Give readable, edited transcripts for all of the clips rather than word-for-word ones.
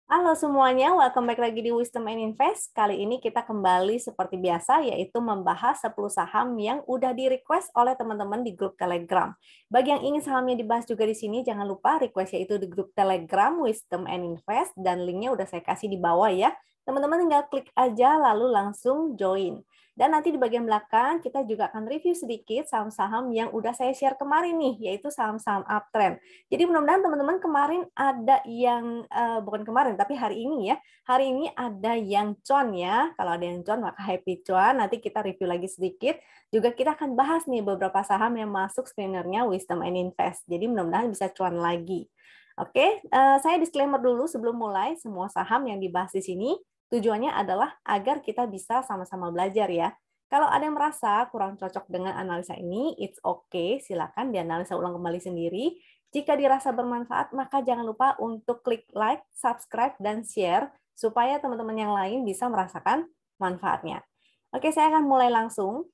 Halo semuanya, welcome back lagi di Wisdom and Invest. Kali ini kita kembali seperti biasa, yaitu membahas 10 saham yang udah di-request oleh teman-teman di grup Telegram. Bagi yang ingin sahamnya dibahas juga di sini, jangan lupa request yaitu di grup Telegram Wisdom and Invest, dan linknya udah saya kasih di bawah ya. Teman-teman tinggal klik aja lalu langsung join. Dan nanti di bagian belakang kita juga akan review sedikit saham-saham yang udah saya share kemarin nih, yaitu saham-saham uptrend. Jadi mudah-mudahan teman-teman kemarin ada yang, bukan kemarin, tapi hari ini ya, hari ini ada yang cuan ya. Kalau ada yang cuan, maka happy cuan. Nanti kita review lagi sedikit. Juga kita akan bahas nih beberapa saham yang masuk screener-nya Wisdom and Invest. Jadi mudah-mudahan bisa cuan lagi. Oke, saya disclaimer dulu sebelum mulai. Semua saham yang dibahas di sini tujuannya adalah agar kita bisa sama-sama belajar ya. Kalau ada yang merasa kurang cocok dengan analisa ini, it's okay, silakan dianalisa ulang kembali sendiri. Jika dirasa bermanfaat, maka jangan lupa untuk klik like, subscribe, dan share supaya teman-teman yang lain bisa merasakan manfaatnya. Oke, saya akan mulai langsung.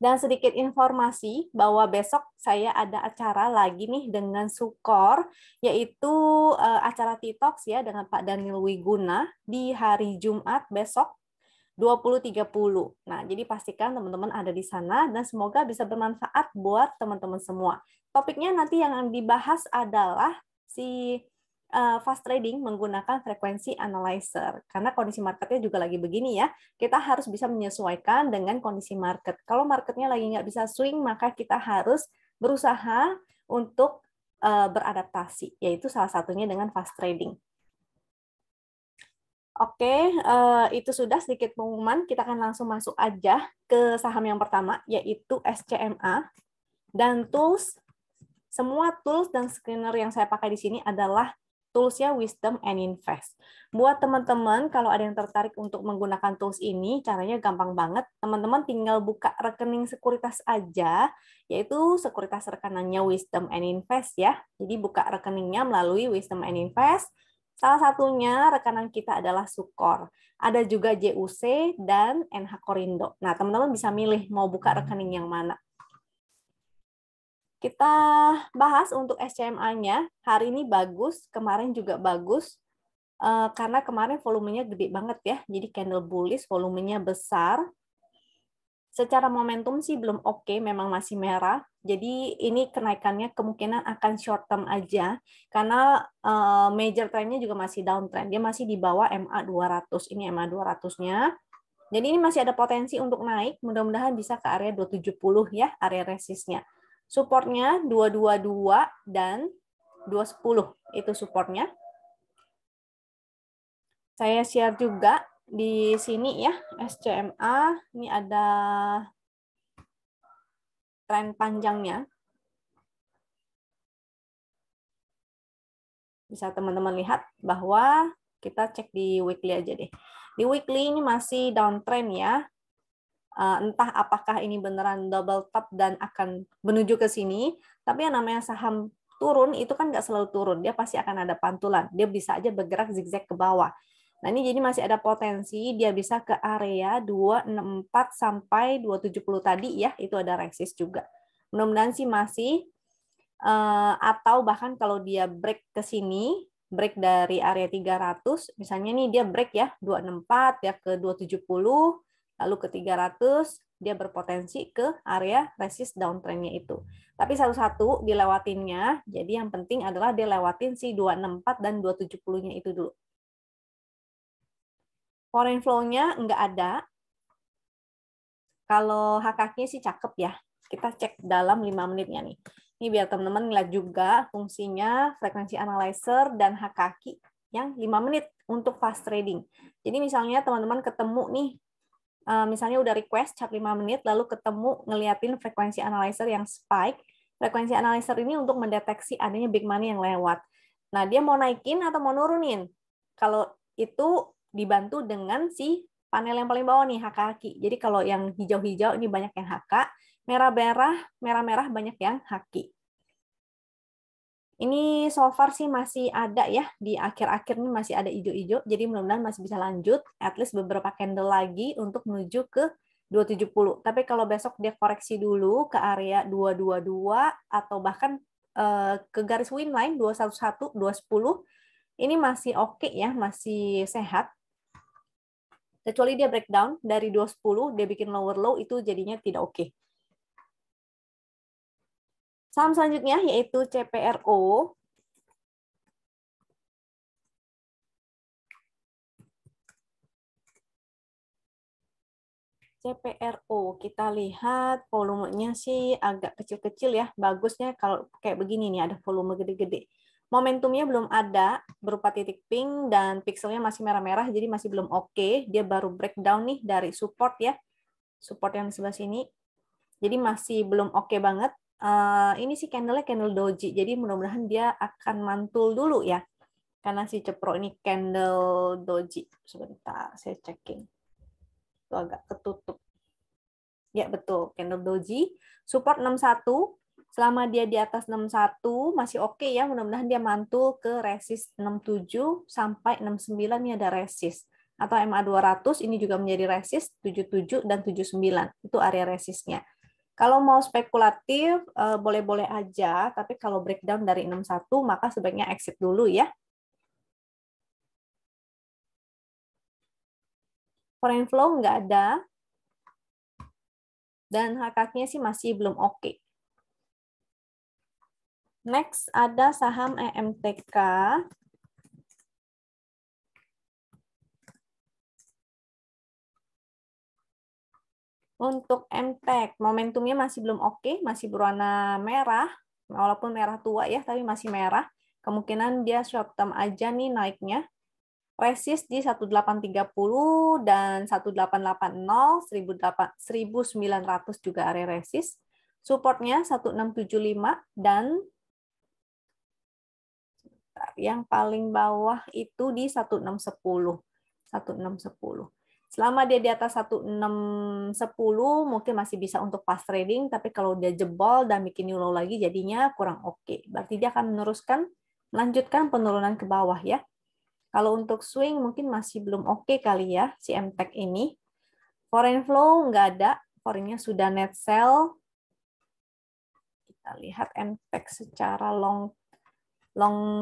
Dan sedikit informasi bahwa besok saya ada acara lagi nih dengan Sukor, yaitu acara TikTok ya dengan Pak Daniel Wiguna di hari Jumat besok 20.30. Nah, jadi pastikan teman-teman ada di sana dan semoga bisa bermanfaat buat teman-teman semua. Topiknya nanti yang dibahas adalah si fast trading menggunakan frekuensi analyzer. Karena kondisi marketnya juga lagi begini ya, kita harus bisa menyesuaikan dengan kondisi market. Kalau marketnya lagi nggak bisa swing, maka kita harus berusaha untuk beradaptasi, yaitu salah satunya dengan fast trading. Oke, itu sudah sedikit pengumuman. Kita akan langsung masuk aja ke saham yang pertama, yaitu SCMA. Dan tools, semua tools dan screener yang saya pakai di sini adalah tools-nya Wisdom and Invest. Buat teman-teman, kalau ada yang tertarik untuk menggunakan tools ini, caranya gampang banget. Teman-teman tinggal buka rekening sekuritas aja, yaitu sekuritas rekenannya Wisdom and Invest ya. Jadi buka rekeningnya melalui Wisdom and Invest. Salah satunya rekanan kita adalah Sukor. Ada juga JUC dan NH Korindo. Nah, teman-teman bisa milih mau buka rekening yang mana. Kita bahas untuk SCMA-nya. Hari ini bagus, kemarin juga bagus. Karena kemarin volumenya gede banget ya. Jadi candle bullish, volumenya besar. Secara momentum sih belum oke, memang masih merah. Jadi ini kenaikannya kemungkinan akan short term aja. Karena major trendnya juga masih downtrend. Dia masih di bawah MA 200. Ini MA 200-nya. Jadi ini masih ada potensi untuk naik. Mudah-mudahan bisa ke area 270 ya, area resistnya. Supportnya 222 dan 210 itu supportnya. Saya share juga di sini ya, SCMA. Ini ada tren panjangnya. Bisa teman-teman lihat bahwa kita cek di weekly aja deh. Di weekly ini masih downtrend ya. Entah apakah ini beneran double top dan akan menuju ke sini, tapi yang namanya saham turun itu kan nggak selalu turun, dia pasti akan ada pantulan, dia bisa aja bergerak zigzag ke bawah. Nah ini jadi masih ada potensi dia bisa ke area 264 sampai 270 tadi ya, itu ada resist juga. Mudah-mudahan sih masih, atau bahkan kalau dia break ke sini, break dari area 300, misalnya nih dia break ya 264 ya ke 270, lalu ke 300, dia berpotensi ke area resist downtrend-nya itu. Tapi satu-satu dilewatinnya, jadi yang penting adalah dia lewatin si 264 dan 270-nya itu dulu. Foreign flow-nya nggak ada. Kalau HKQ-nya sih cakep ya. Kita cek dalam 5 menitnya nih. Ini biar teman-teman lihat juga fungsinya frekuensi analyzer dan HKQ yang 5 menit untuk fast trading. Jadi misalnya teman-teman ketemu nih, misalnya udah request chart 5 menit, lalu ketemu ngeliatin frekuensi analyzer yang spike. Frekuensi analyzer ini untuk mendeteksi adanya big money yang lewat. Nah, dia mau naikin atau mau nurunin? Kalau itu dibantu dengan si panel yang paling bawah nih, HKQ. Jadi kalau yang hijau-hijau ini banyak yang HK, merah-merah banyak yang HQ. Ini so far sih masih ada ya, di akhir-akhir ini masih ada hijau-hijau, jadi mudah-mudahan masih bisa lanjut, at least beberapa candle lagi untuk menuju ke 270. Tapi kalau besok dia koreksi dulu ke area 222 atau bahkan ke garis win line 211, 210, Ini masih oke ya, masih sehat. Kecuali dia breakdown dari 210, dia bikin lower low, itu jadinya tidak oke. Saham selanjutnya yaitu CPRO. CPRO, kita lihat volumenya sih agak kecil-kecil ya. Bagusnya kalau kayak begini nih, ada volume gede-gede. Momentumnya belum ada, berupa titik pink, dan pixelnya masih merah-merah, jadi masih belum oke. Dia baru breakdown nih dari support ya. Support yang di sebelah sini. Jadi masih belum oke banget. Ini sih candle-nya candle doji, jadi mudah-mudahan dia akan mantul dulu ya. Karena si Cepro ini candle doji. Sebentar, saya checking. Itu agak ketutup. Ya, betul. Candle doji. Support 61. Selama dia di atas 61, masih oke ya. Mudah-mudahan dia mantul ke resist 67 sampai 69. Ini ada resist. Atau MA200, ini juga menjadi resist 77 dan 79. Itu area resistnya. Kalau mau spekulatif, boleh-boleh aja. Tapi kalau breakdown dari 61, maka sebaiknya exit dulu ya. Foreign flow nggak ada. Dan HKK-nya sih masih belum oke. Next, ada saham EMTK. Untuk MTEK, momentumnya masih belum oke, masih berwarna merah. Walaupun merah tua ya, tapi masih merah. Kemungkinan dia short term aja nih naiknya. Resist di 1830 dan 1880, 1900 juga area resist. Supportnya 1675 dan yang paling bawah itu di 1610. 1610. Selama dia di atas 1610 mungkin masih bisa untuk fast trading, tapi kalau dia jebol dan bikin new low lagi jadinya kurang oke. Berarti dia akan melanjutkan penurunan ke bawah ya. Kalau untuk swing mungkin masih belum oke kali ya si MTEK ini. Foreign flow nggak ada, foreignnya sudah net sell. Kita lihat MTEK secara long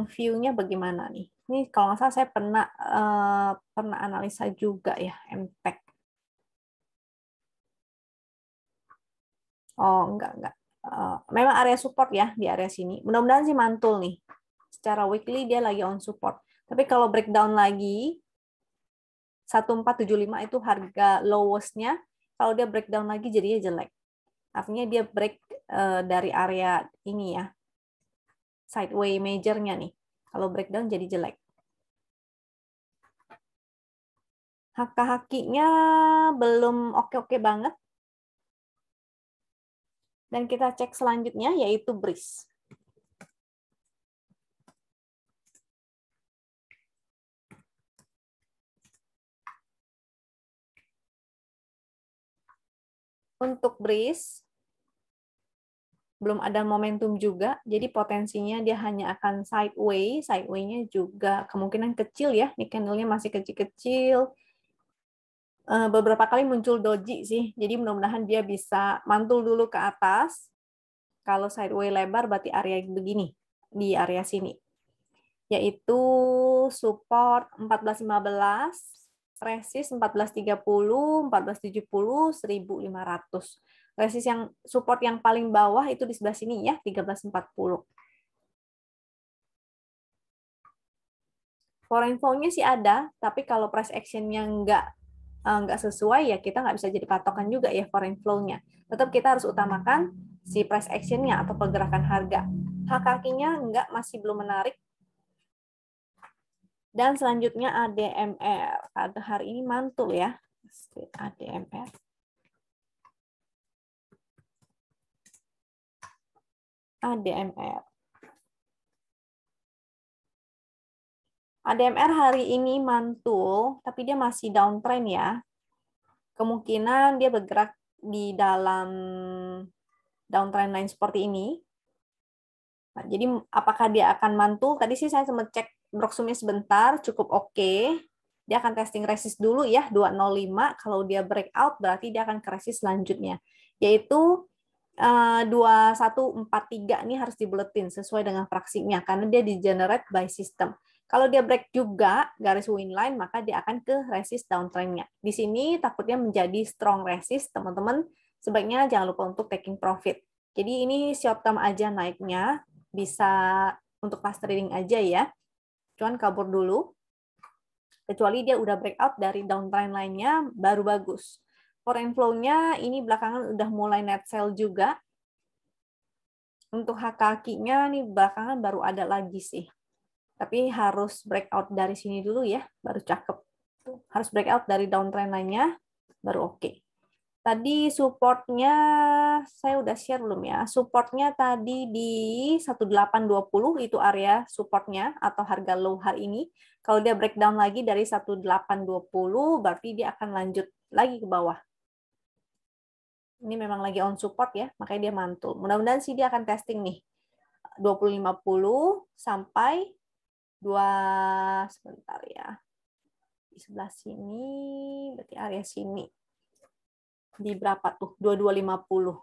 view-nya bagaimana nih. Ini kalau nggak salah saya pernah analisa juga ya MTEK. Oh, enggak. Memang area support ya di area sini. Mudah-mudahan sih mantul nih. Secara weekly dia lagi on support. Tapi kalau breakdown lagi 1475 itu harga lowest-nya. Kalau dia breakdown lagi jadinya jelek. Artinya dia break dari area ini ya. Sideway major-nya nih. Kalau breakdown jadi jelek. Haki-hakinya belum oke-oke banget. Dan kita cek selanjutnya yaitu BRIS. Untuk BRIS, belum ada momentum juga, jadi potensinya dia hanya akan sideway. Sideway-nya juga kemungkinan kecil ya, ini candle-nya masih kecil-kecil. Beberapa kali muncul doji sih, jadi mudah-mudahan dia bisa mantul dulu ke atas. Kalau sideway lebar berarti area begini, di area sini. Yaitu support 1415, resist 1430, 1470, 1500. Resist yang support yang paling bawah itu di sebelah sini ya, 1340. Foreign flow-nya sih ada, tapi kalau price action-nya nggak sesuai ya kita nggak bisa jadi patokan juga ya foreign flow-nya. Tetap kita harus utamakan si price action-nya atau pergerakan harga. HKK-nya masih belum menarik. Dan selanjutnya ADMR. Pada hari ini mantul ya. ADMR. ADMR. ADMR hari ini mantul, tapi dia masih downtrend ya. Kemungkinan dia bergerak di dalam downtrend line seperti ini. Nah, jadi apakah dia akan mantul? Tadi sih saya sempat cek Broksumnya sebentar, cukup oke. Dia akan testing resist dulu ya, 205. Kalau dia breakout, berarti dia akan ke resist selanjutnya. Yaitu 2143 ini harus dibuletin sesuai dengan fraksinya, karena dia di generate by system. Kalau dia break juga garis win line, maka dia akan ke resist downtrend-nya. Di sini takutnya menjadi strong resist, teman-teman. Sebaiknya jangan lupa untuk taking profit. Jadi ini short term aja naiknya, bisa untuk fast trading aja ya. Cuman kabur dulu. Kecuali dia udah breakout dari downtrend line-nya, baru bagus. Foreign flow-nya ini belakangan udah mulai net sell juga. Untuk HKQ-nya nih belakangan baru ada lagi sih. Tapi harus breakout dari sini dulu ya, baru cakep. Harus breakout dari downtrend line-nya, baru oke. Tadi supportnya, saya udah share belum ya? Supportnya tadi di 1820, itu area supportnya atau harga low hari ini. Kalau dia breakdown lagi dari 1820, berarti dia akan lanjut lagi ke bawah. Ini memang lagi on support ya, makanya dia mantul. Mudah-mudahan sih dia akan testing nih. 2050 sampai sebentar ya, di sebelah sini berarti area sini di berapa tuh, 2250.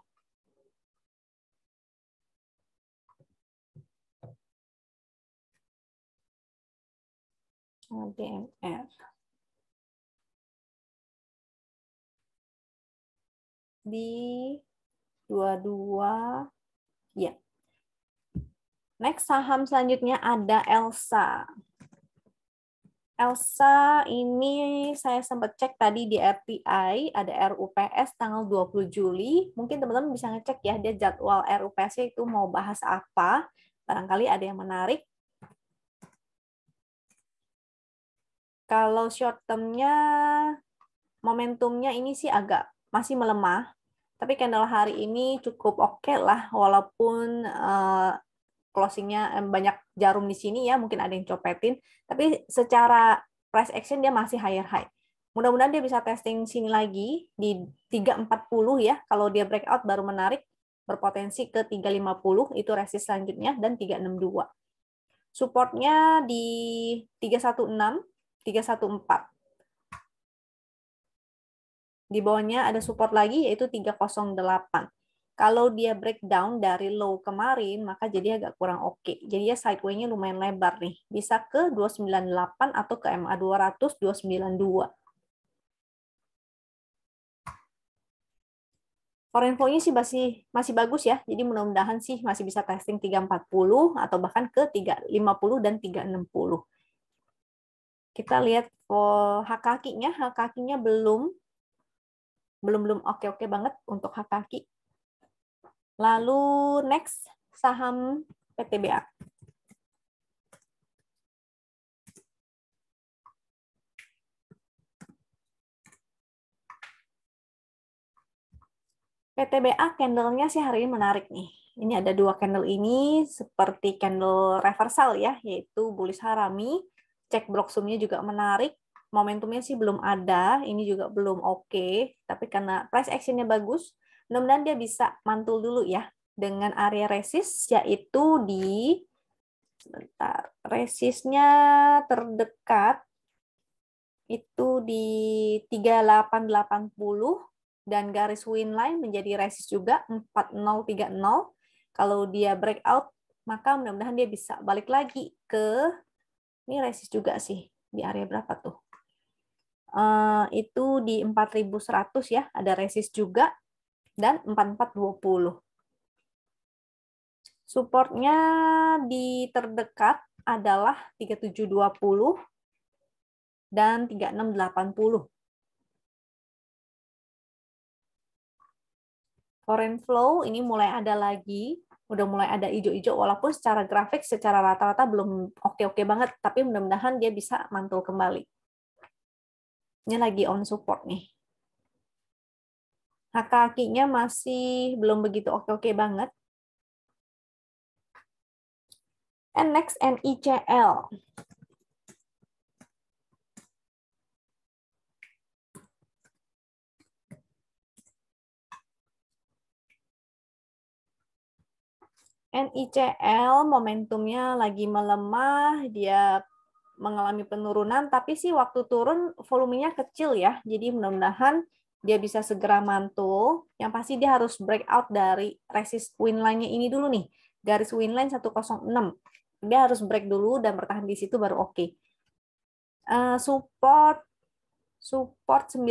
DMR di 22 ya. Next saham selanjutnya ada Elsa. Elsa ini saya sempat cek tadi di RTI, ada RUPS tanggal 20 Juli. Mungkin teman-teman bisa ngecek ya, dia jadwal RUPS itu mau bahas apa. Barangkali ada yang menarik. Kalau short term-nya, momentumnya ini sih agak masih melemah. Tapi candle hari ini cukup oke lah, walaupun closingnya banyak jarum di sini ya, mungkin ada yang copetin, tapi secara price action dia masih higher high. Mudah-mudahan dia bisa testing sini lagi di 340 ya, kalau dia breakout baru menarik, berpotensi ke 350, itu resist selanjutnya, dan 362. Supportnya di 316, 314. Di bawahnya ada support lagi yaitu 308. Kalau dia breakdown dari low kemarin, maka jadi agak kurang oke. Jadi ya sideway-nya lumayan lebar nih. Bisa ke 298 atau ke MA 200 292. Foreign flow-nya sih masih bagus ya. Jadi mudah-mudahan sih masih bisa testing 340 atau bahkan ke 350 dan 360. Kita lihat HKQ-nya. HKQ-nya belum oke-oke banget untuk HKQ. Lalu next, saham PTBA. PTBA candle-nya sih hari ini menarik nih. Ini ada dua candle ini seperti candle reversal ya, yaitu bullish harami. Cek block zoom-nya juga menarik. Momentumnya sih belum ada, ini juga belum oke. Tapi karena price action-nya bagus, mudah-mudahan dia bisa mantul dulu ya dengan area resist, yaitu di sebentar, resistnya terdekat itu di 3880 dan garis win line menjadi resist juga 4030. Kalau dia breakout, maka mudah-mudahan dia bisa balik lagi ke ini resist juga sih di area berapa tuh? Itu di 4100 ya, ada resist juga dan 4420. Supportnya di terdekat adalah 3720 dan 3680. Foreign flow ini mulai ada lagi, udah mulai ada hijau-hijau, walaupun secara grafik, secara rata-rata belum oke-oke banget, tapi mudah-mudahan dia bisa mantul kembali. Ini lagi on support nih. HKQ-nya masih belum begitu oke-oke banget. And next, NICL. NICL momentumnya lagi melemah, dia mengalami penurunan, tapi sih waktu turun volumenya kecil ya, jadi mudah-mudahan dia bisa segera mantul. Yang pasti dia harus breakout dari resist win line-nya ini dulu nih, garis win line 106. Dia harus break dulu dan bertahan di situ baru oke. Support 98,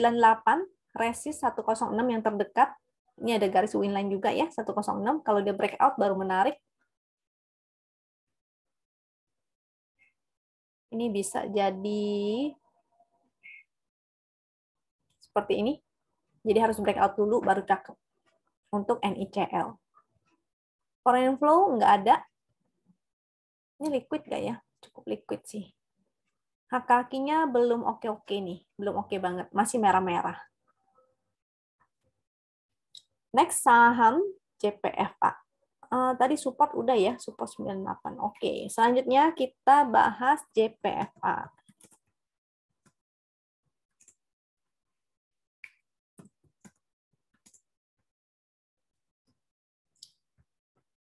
resist 106 yang terdekat. Ini ada garis win line juga ya, 106. Kalau dia breakout baru menarik. Ini bisa jadi seperti ini. Jadi harus breakout dulu baru cakep untuk NICL. Foreign flow nggak ada. Ini liquid nggak ya? Cukup liquid sih. Kakinya belum oke-oke nih. Belum oke banget. Masih merah-merah. Next, saham JPFA. Tadi support udah ya, support 98. Oke, selanjutnya kita bahas JPFA.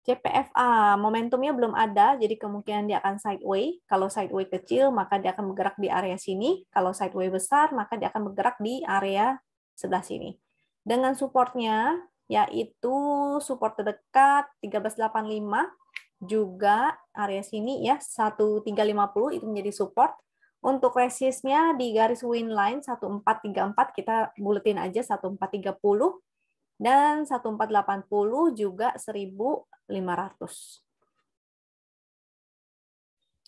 JPFA, momentumnya belum ada, jadi kemungkinan dia akan sideway. Kalau sideway kecil, maka dia akan bergerak di area sini. Kalau sideway besar, maka dia akan bergerak di area sebelah sini. Dengan supportnya, yaitu support terdekat 1385, juga area sini ya, 1350 itu menjadi support. Untuk resistnya di garis win line 1434, kita buletin aja 1430. Dan 1480 juga 1500.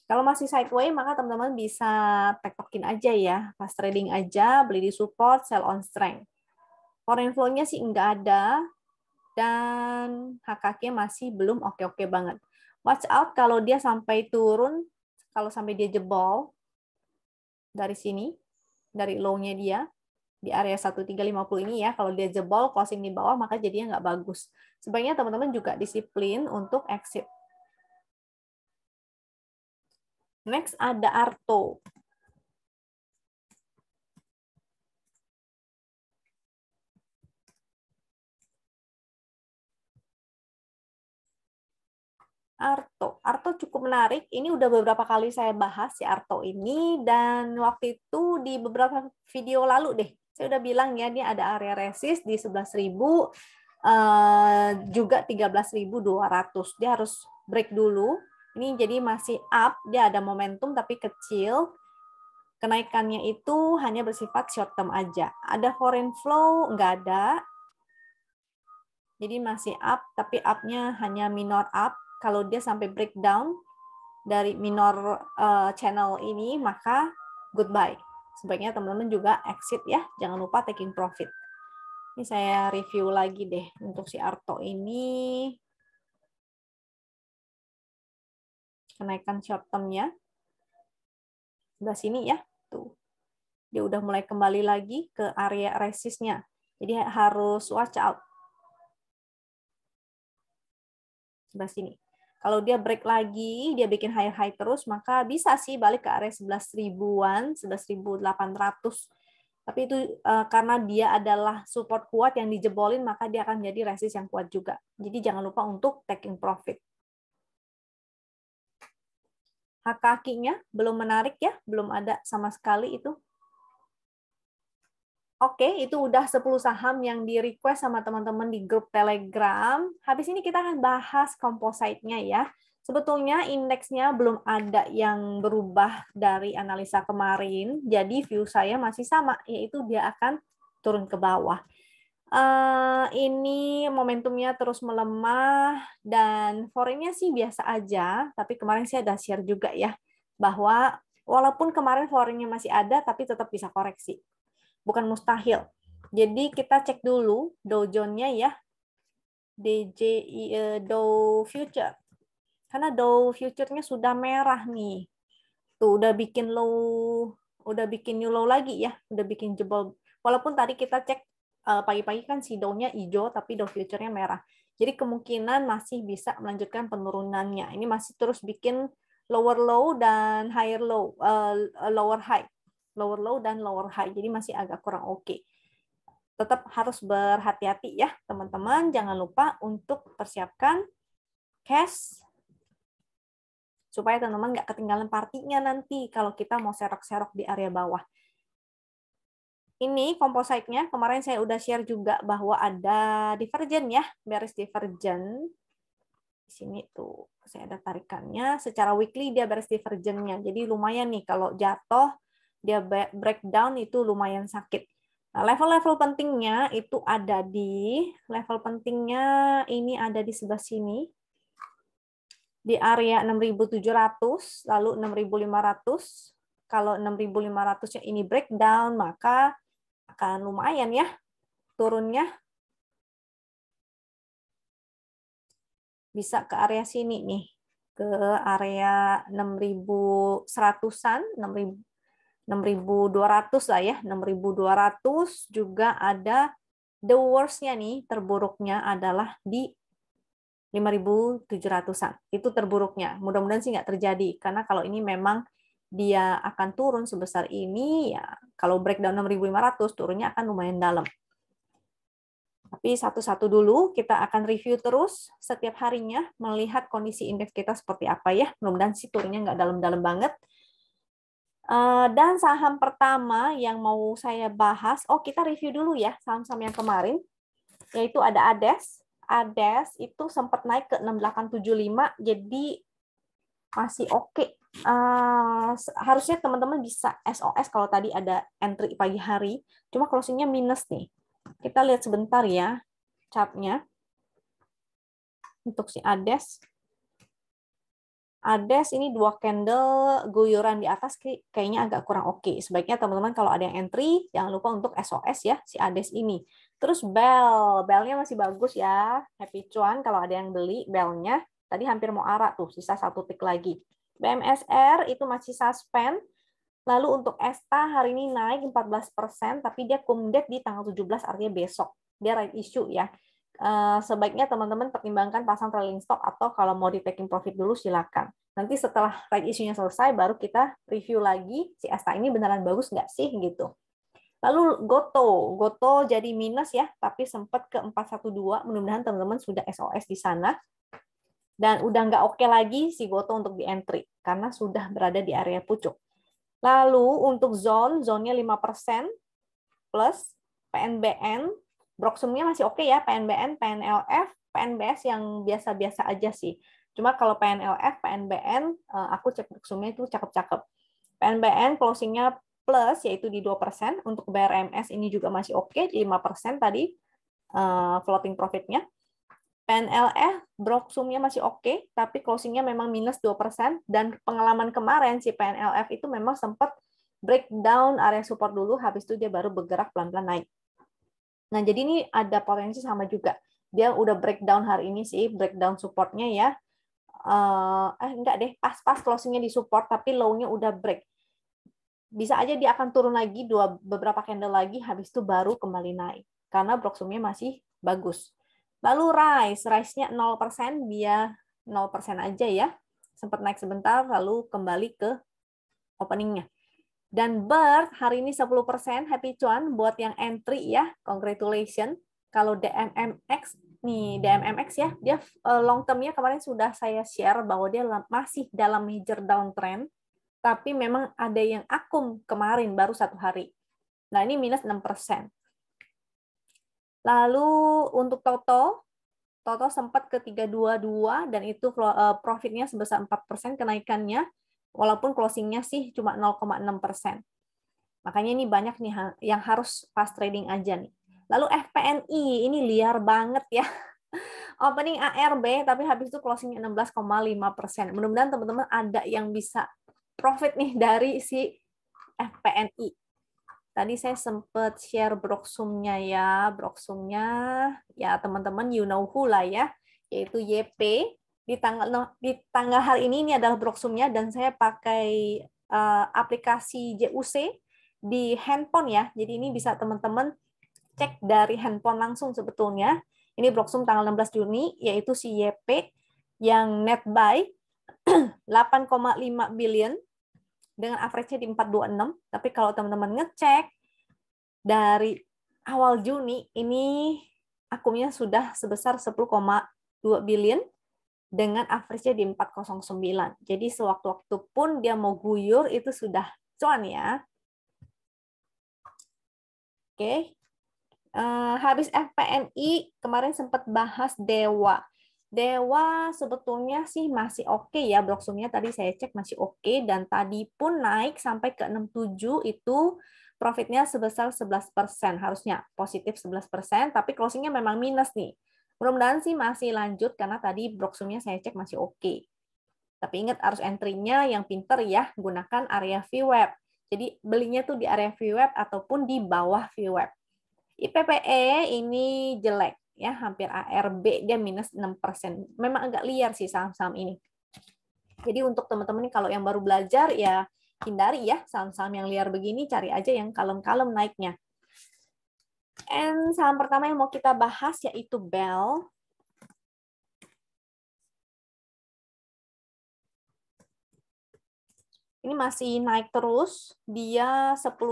Kalau masih sideways, maka teman-teman bisa tektokin aja ya. Pas trading aja, beli di support, sell on strength. Foreign flow-nya sih nggak ada, dan HKK masih belum oke-oke banget. Watch out kalau dia sampai turun, kalau sampai dia jebol dari sini, dari low-nya dia, di area 1350 ini ya, kalau dia jebol closing di bawah maka jadinya nggak bagus. Sebaiknya teman-teman juga disiplin untuk exit. Next ada Arto. Arto cukup menarik. Ini udah beberapa kali saya bahas si Arto ini, dan waktu itu di beberapa video lalu deh, saya udah bilang ya, dia ada area resist di 11.000, juga 13.200. Dia harus break dulu. Ini jadi masih up, dia ada momentum tapi kecil. Kenaikannya itu hanya bersifat short term aja. Ada foreign flow? Nggak ada. Jadi masih up, tapi up-nya hanya minor up. Kalau dia sampai breakdown dari minor channel ini, maka goodbye. Sebaiknya teman-teman juga exit ya. Jangan lupa taking profit. Ini saya review lagi deh untuk si Arto ini. Kenaikan short term-nya. Sebelah sini ya. Tuh. Dia udah mulai kembali lagi ke area resist-nya. Jadi harus watch out. Sebelah sini. Kalau dia break lagi, dia bikin high terus, maka bisa sih balik ke area 11.000-an, 11.800. Tapi itu karena dia adalah support kuat yang dijebolin, maka dia akan jadi resist yang kuat juga. Jadi jangan lupa untuk taking profit. Kakinya belum menarik ya, belum ada sama sekali itu. Oke, itu udah 10 saham yang di-request sama teman-teman di grup Telegram. Habis ini kita akan bahas composite-nya ya. Sebetulnya indeksnya belum ada yang berubah dari analisa kemarin, jadi view saya masih sama, yaitu dia akan turun ke bawah. Ini momentumnya terus melemah, dan foreign-nya sih biasa aja, tapi kemarin saya udah share juga ya, bahwa walaupun kemarin foreign-nya masih ada, tapi tetap bisa koreksi. Bukan mustahil. Jadi kita cek dulu Dow Jones-nya ya. DJI Dow Future. Karena Dow Future-nya sudah merah nih. Tuh udah bikin low, udah bikin new low lagi ya, udah bikin jebol. Walaupun tadi kita cek pagi-pagi kan si Dow-nya hijau tapi Dow Future-nya merah. Jadi kemungkinan masih bisa melanjutkan penurunannya. Ini masih terus bikin lower low dan higher low, lower high. Lower low dan lower high, jadi masih agak kurang oke. Tetap harus berhati-hati ya teman-teman, jangan lupa untuk persiapkan cash supaya teman-teman nggak ketinggalan partinya nanti kalau kita mau serok-serok di area bawah. Ini composite-nya, kemarin saya udah share juga bahwa ada divergen ya, bearish divergen. Di sini tuh saya ada tarikannya. Secara weekly dia beres divergennya. Jadi lumayan nih kalau jatuh dia breakdown itu lumayan sakit. Nah, level-level pentingnya itu ada di level pentingnya ini ada di sebelah sini. Di area 6.700 lalu 6.500. Kalau 6.500-nya ini breakdown maka akan lumayan ya turunnya. Bisa ke area sini nih, ke area 6.100-an, 6.200 lah ya, 6.200 juga ada the worst-nya nih, terburuknya adalah di 5.700-an. Itu terburuknya. Mudah-mudahan sih nggak terjadi, karena kalau ini memang dia akan turun sebesar ini, ya kalau breakdown 6.500, turunnya akan lumayan dalam. Tapi satu-satu dulu, kita akan review terus setiap harinya, melihat kondisi indeks kita seperti apa ya. Mudah-mudahan sih turunnya nggak dalam-dalam banget. Dan saham pertama yang mau saya bahas, kita review dulu ya saham-saham yang kemarin, yaitu ada ADES. ADES itu sempat naik ke 6875, jadi masih oke. Harusnya teman-teman bisa SOS kalau tadi ada entry pagi hari, cuma closingnya minus nih. Kita lihat sebentar ya chartnya untuk si ADES. ADES ini 2 candle guyuran di atas kayaknya agak kurang oke. Sebaiknya teman-teman kalau ada yang entry, jangan lupa untuk SOS ya si ADES ini. Terus bell-nya masih bagus ya. Happy cuan kalau ada yang beli bell-nya. Tadi hampir mau arah tuh, sisa 1 tick lagi. BMSR itu masih suspend. Lalu untuk ESTA hari ini naik 14%, tapi dia cum date di tanggal 17, artinya besok. Dia right issue ya. Sebaiknya teman-teman pertimbangkan pasang trailing stock atau kalau mau di taking profit dulu silakan. Nanti setelah right issue-nya selesai, baru kita review lagi si ESTA ini beneran bagus nggak sih gitu. Lalu Goto jadi minus ya, tapi sempat ke 412. Mudah-mudahan teman-teman sudah SOS di sana. Dan udah nggak oke lagi si Goto untuk di entry, karena sudah berada di area pucuk. Lalu untuk zone-nya 5% plus PNBN, Broksumnya masih oke ya, PNBN, PNLF, PNBS yang biasa-biasa aja sih. Cuma kalau PNLF, PNBN, aku cek Broksumnya itu cakep-cakep. PNBN closingnya plus, yaitu di 2%. Untuk BRMS ini juga masih oke, di 5% tadi floating profit-nya. PNLF, Broksumnya masih oke, tapi closingnya memang minus 2%, dan pengalaman kemarin si PNLF itu memang sempat breakdown area support dulu, habis itu dia baru bergerak pelan-pelan naik. Nah, jadi ini ada potensi sama juga. Dia udah breakdown hari ini sih, breakdown supportnya ya. Enggak deh, pas-pas closingnya di support, tapi low-nya udah break. Bisa aja dia akan turun lagi, beberapa candle lagi, habis itu baru kembali naik. Karena Broksumnya masih bagus. Lalu rise-nya 0%, dia 0% aja ya. Sempat naik sebentar, lalu kembali ke openingnya. Dan BERT hari ini 10%, happy cuan buat yang entry ya, congratulations. Kalau DMMX, nih DMMX ya, dia long term-nya kemarin sudah saya share bahwa dia masih dalam major downtrend, tapi memang ada yang akum kemarin, baru 1 hari. Nah, ini minus 6%. Lalu untuk Toto sempat ke 322 dan itu profitnya sebesar 4% kenaikannya, walaupun closingnya sih cuma 0,6%. Makanya ini banyak nih yang harus fast trading aja nih. Lalu FPNI ini liar banget ya. Opening ARB tapi habis itu closingnya 16,5%. Mudah-mudahan teman-teman ada yang bisa profit nih dari si FPNI. Tadi saya sempat share Broksumnya ya. Broksumnya ya teman-teman you know who lah ya, yaitu YP. Di tanggal hari ini adalah Broksumnya dan saya pakai aplikasi JUC di handphone ya. Jadi ini bisa teman-teman cek dari handphone langsung sebetulnya. Ini Broksum tanggal 16 Juni yaitu si YP yang net buy 8,5 billion dengan average-nya di 426. Tapi kalau teman-teman ngecek dari awal Juni, ini akumnya sudah sebesar 10,2 billion dengan average-nya di 409. Jadi sewaktu-waktu pun dia mau guyur, itu sudah cuan ya. Oke. Habis FPNI, kemarin sempat bahas Dewa. Dewa sebetulnya sih masih oke ya, Bloxumnya tadi saya cek masih oke, dan tadi pun naik sampai ke 67 itu profitnya sebesar 11%, harusnya positif 11%, tapi closingnya memang minus nih. Mudah-mudahan sih masih lanjut karena tadi Bloxumnya saya cek masih oke. Tapi ingat arus entry-nya yang pinter ya, gunakan area VWAP. Jadi belinya tuh di area VWAP ataupun di bawah VWAP. IPPE ini jelek ya, hampir ARB dia minus 6%. Memang agak liar sih saham-saham ini. Jadi untuk teman-teman kalau yang baru belajar ya hindari ya saham-saham yang liar begini, cari aja yang kalem-kalem naiknya. And saham pertama yang mau kita bahas yaitu Bell. Ini masih naik terus, dia 10%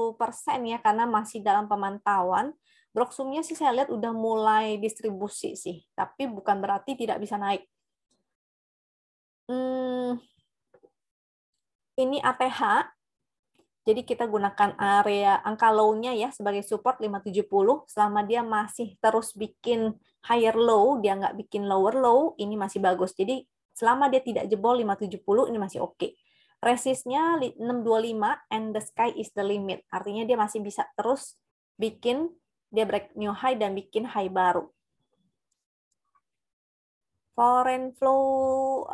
ya karena masih dalam pemantauan. Bloxumnya sih saya lihat udah mulai distribusi sih, tapi bukan berarti tidak bisa naik. Ini ATH, jadi kita gunakan area angka low-nya ya sebagai support 570. Selama dia masih terus bikin higher low, dia nggak bikin lower low, ini masih bagus. Jadi selama dia tidak jebol 570, ini masih oke. Resistnya 625 and the sky is the limit. Artinya dia masih bisa terus bikin dia break new high dan bikin high baru. Foreign flow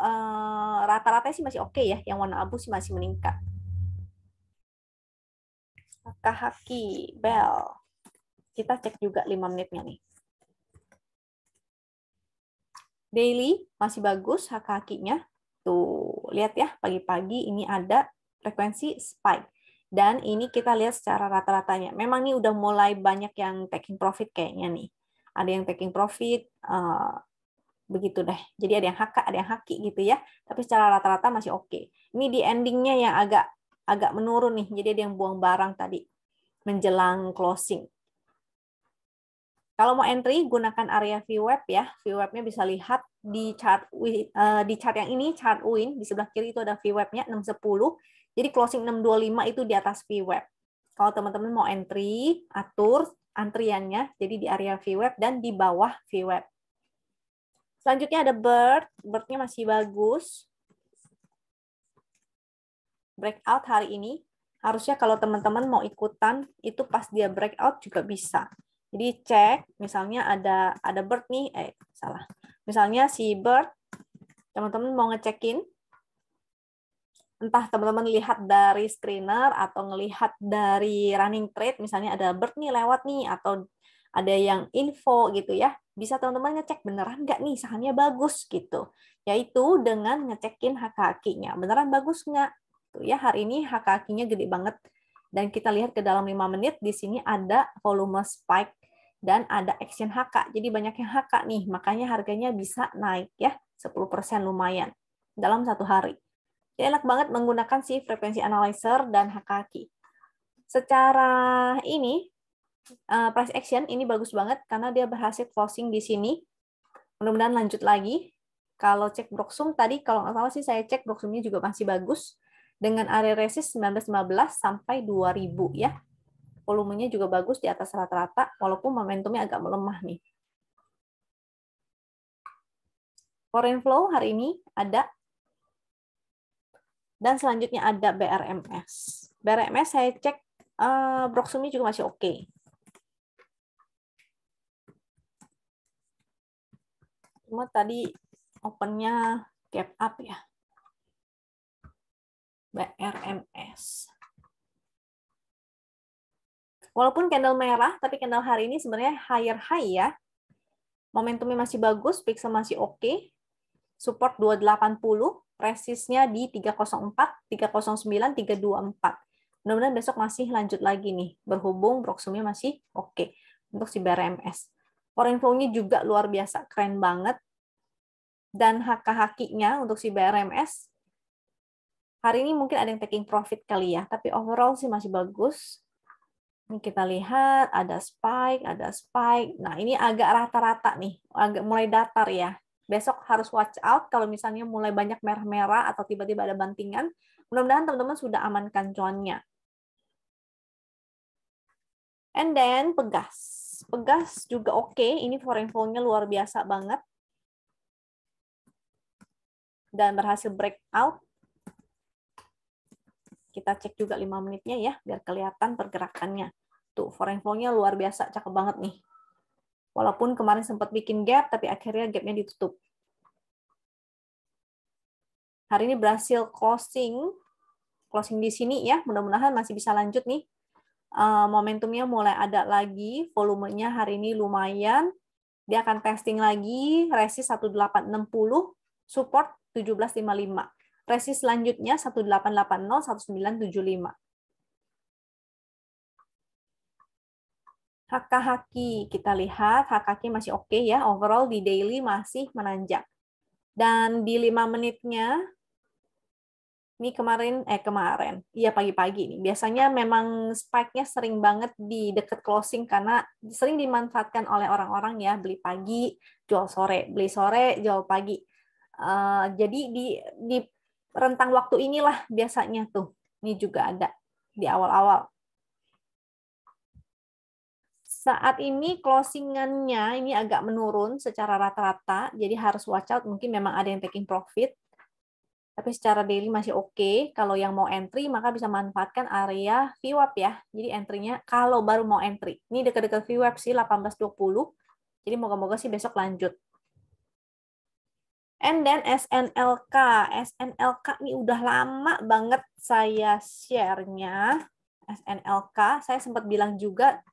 rata-rata sih masih oke ya. Yang warna abu sih masih meningkat. Haki, Bell. Kita cek juga 5 menitnya nih. Daily masih bagus haki-hakinya. Tuh, lihat ya, pagi-pagi ini ada frekuensi spike. Dan ini kita lihat secara rata-ratanya. Memang ini udah mulai banyak yang taking profit kayaknya nih. Ada yang taking profit, begitu deh. Jadi ada yang haka, ada yang haki gitu ya. Tapi secara rata-rata masih oke. Ini di endingnya yang agak menurun nih. Jadi ada yang buang barang tadi menjelang closing. Kalau mau entry, gunakan area VWAP ya. VWAP-nya bisa lihat di chart yang ini, chart WIN. Di sebelah kiri itu ada VWAP-nya 610. Jadi closing 625 itu di atas VWAP. Kalau teman-teman mau entry, atur antriannya. Jadi di area VWAP dan di bawah VWAP. Selanjutnya ada Bird. Bird-nya masih bagus. Breakout hari ini. Harusnya kalau teman-teman mau ikutan, itu pas dia breakout juga bisa. Jadi cek, misalnya ada Bird nih, salah. Misalnya si Bird, teman-teman mau ngecekin, entah teman-teman lihat dari screener atau ngelihat dari running trade, misalnya ada Bird nih lewat nih, atau ada yang info gitu ya, bisa teman-teman ngecek beneran nggak nih sahamnya bagus gitu. Yaitu dengan ngecekin hak-hakinya, beneran bagus nggak? Tuh ya, hari ini hak-hakinya gede banget. Dan kita lihat ke dalam 5 menit, di sini ada volume spike dan ada action HK. Jadi banyak yang HK nih, makanya harganya bisa naik ya, 10% lumayan dalam satu hari. Jadi enak banget menggunakan si frekuensi analyzer dan HK. Secara ini, price action ini bagus banget karena dia berhasil closing di sini. Mudah-mudahan lanjut lagi. Kalau cek Bloxum tadi, kalau nggak salah sih saya cek Bloxumnya juga masih bagus. Dengan area resist 1915 sampai 2000 ya. Volumenya juga bagus di atas rata-rata, walaupun momentumnya agak melemah nih. Foreign flow hari ini ada. Dan selanjutnya ada BRMS. BRMS saya cek Bloxumnya juga masih oke. Cuma tadi opennya gap up ya. BRMS. Walaupun candle merah, tapi candle hari ini sebenarnya higher high ya. Momentumnya masih bagus, pixel masih oke. Support 280, resistnya di 304, 309, 324. Mudah-mudahan besok masih lanjut lagi nih, berhubung Bloxumnya masih oke untuk si BRMS. Foreign flow-nya juga luar biasa, keren banget. Dan haki-hakinya untuk si BRMS, hari ini mungkin ada yang taking profit kali ya, tapi overall sih masih bagus. Ini kita lihat ada spike, ada spike. Nah, ini agak rata-rata nih, agak mulai datar ya. Besok harus watch out kalau misalnya mulai banyak merah-merah atau tiba-tiba ada bantingan. Mudah-mudahan teman-teman sudah amankan cuannya. And then Pegas. Pegas juga oke. Ini foreign flow-nya luar biasa banget. dan berhasil breakout. Kita cek juga 5 menitnya ya, biar kelihatan pergerakannya. Tuh, foreign flow-nya luar biasa, cakep banget nih. Walaupun kemarin sempat bikin gap, tapi akhirnya gap-nya ditutup. Hari ini berhasil closing di sini ya, mudah-mudahan masih bisa lanjut nih. Momentumnya mulai ada lagi, volumenya hari ini lumayan. Dia akan testing lagi, resist 1860, support 1755. Resist selanjutnya 1880, 1975. HKHQ kita lihat, HKHQ masih oke ya, overall di daily masih menanjak. Dan di 5 menitnya, ini kemarin, iya pagi-pagi nih. Biasanya memang spike-nya sering banget di dekat closing karena sering dimanfaatkan oleh orang-orang ya, beli pagi, jual sore, beli sore, jual pagi. Jadi di rentang waktu inilah biasanya tuh, ini juga ada di awal-awal. Saat ini closingannya ini agak menurun secara rata-rata, jadi harus watch out, mungkin memang ada yang taking profit. Tapi secara daily masih oke. Kalau yang mau entry, maka bisa manfaatkan area VWAP ya. Jadi entry-nya kalau baru mau entry. Ini dekat-dekat VWAP sih, 18.20. Jadi moga-moga sih besok lanjut. And then SNLK. SNLK ini udah lama banget saya share-nya. SNLK, saya sempat bilang juga,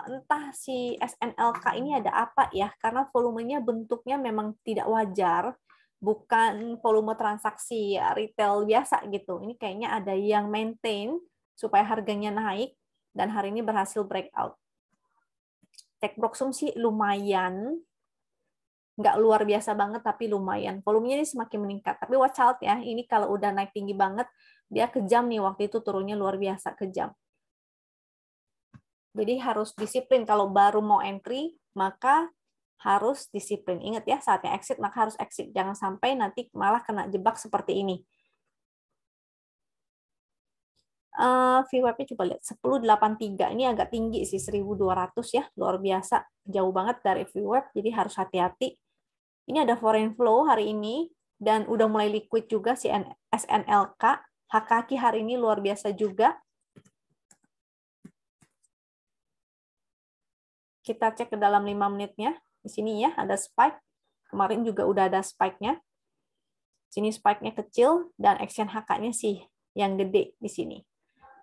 entah si SNLK ini ada apa ya, karena volumenya bentuknya memang tidak wajar. Bukan volume transaksi retail biasa gitu. Ini kayaknya ada yang maintain supaya harganya naik dan hari ini berhasil breakout. Cek Broksum sih lumayan, nggak luar biasa banget tapi lumayan. Volumenya ini semakin meningkat. Tapi watch out ya, ini kalau udah naik tinggi banget, dia kejam nih, waktu itu turunnya luar biasa kejam. Jadi harus disiplin kalau baru mau entry, maka harus disiplin. Ingat ya, saatnya exit, maka harus exit. Jangan sampai nanti malah kena jebak seperti ini. VWAP-nya coba lihat, 1083. Ini agak tinggi sih, 1200 ya. Luar biasa, jauh banget dari VWAP, jadi harus hati-hati. Ini ada foreign flow hari ini, dan udah mulai liquid juga si SNLK. HKQ hari ini luar biasa juga. Kita cek ke dalam 5 menitnya. Di sini ya, ada spike. Kemarin juga udah ada spike-nya. Sini spike-nya kecil, dan action HK-nya sih yang gede di sini.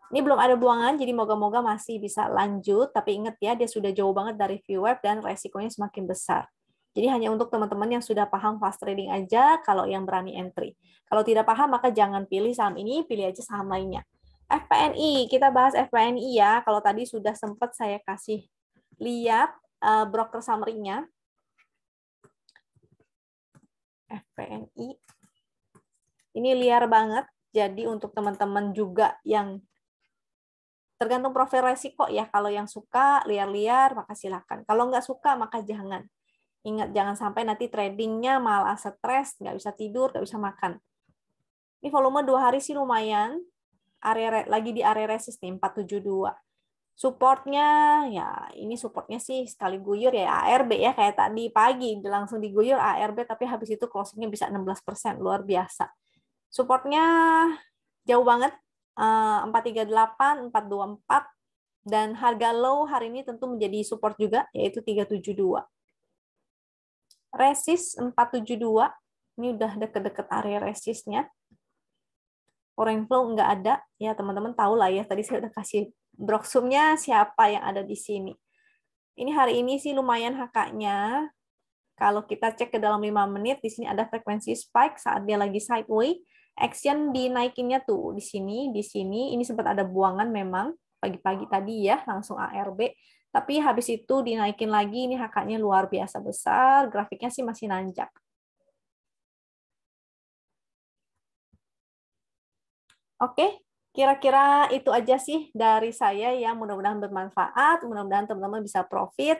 Ini belum ada buangan, jadi moga-moga masih bisa lanjut. Tapi ingat ya, dia sudah jauh banget dari VWAP dan resikonya semakin besar. Jadi hanya untuk teman-teman yang sudah paham fast trading aja, kalau yang berani entry. Kalau tidak paham, maka jangan pilih saham ini, pilih aja saham lainnya. FPNI, kita bahas FPNI ya. Kalau tadi sudah sempat saya kasih lihat broker summary-nya. FPNI. Ini liar banget. Jadi untuk teman-teman juga yang tergantung profil resiko ya. Kalau yang suka liar-liar, maka silakan. Kalau nggak suka, maka jangan. Ingat, jangan sampai nanti tradingnya malah stres, nggak bisa tidur, nggak bisa makan. Ini volume 2 hari sih lumayan. Lagi di area resist nih, 472. Supportnya, ya ini supportnya sih sekali guyur ya ARB ya, kayak tadi pagi langsung diguyur ARB, tapi habis itu closingnya bisa 16%, luar biasa. Supportnya jauh banget, 438, 424, dan harga low hari ini tentu menjadi support juga, yaitu 372. Resist 472, ini udah deket-deket area resistnya. Foreign flow nggak ada, ya teman-teman tahu lah ya, tadi saya udah kasih broksumnya siapa yang ada di sini. Ini hari ini sih lumayan HK-nya. Kalau kita cek ke dalam 5 menit, di sini ada frekuensi spike saat dia lagi sideways. Action dinaikinnya tuh di sini, di sini. Ini sempat ada buangan memang pagi-pagi tadi ya, langsung ARB. Tapi habis itu dinaikin lagi, ini HK-nya luar biasa besar. Grafiknya sih masih nanjak. Oke, kira-kira itu aja sih dari saya ya, mudah-mudahan bermanfaat, mudah-mudahan teman-teman bisa profit.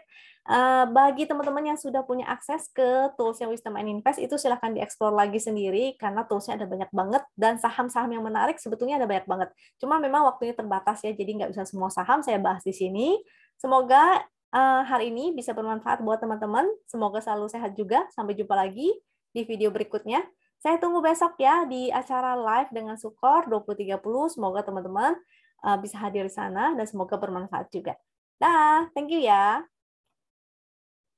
Bagi teman-teman yang sudah punya akses ke toolsnya Wisdom and Invest, itu silahkan dieksplor lagi sendiri, karena toolsnya ada banyak banget, dan saham-saham yang menarik sebetulnya ada banyak banget. Cuma memang waktunya terbatas ya, jadi nggak bisa semua saham saya bahas di sini. Semoga hari ini bisa bermanfaat buat teman-teman, semoga selalu sehat juga, sampai jumpa lagi di video berikutnya. Saya tunggu besok ya di acara live dengan Sukor 2030. Semoga teman-teman bisa hadir di sana dan semoga bermanfaat juga. Dah, thank you ya.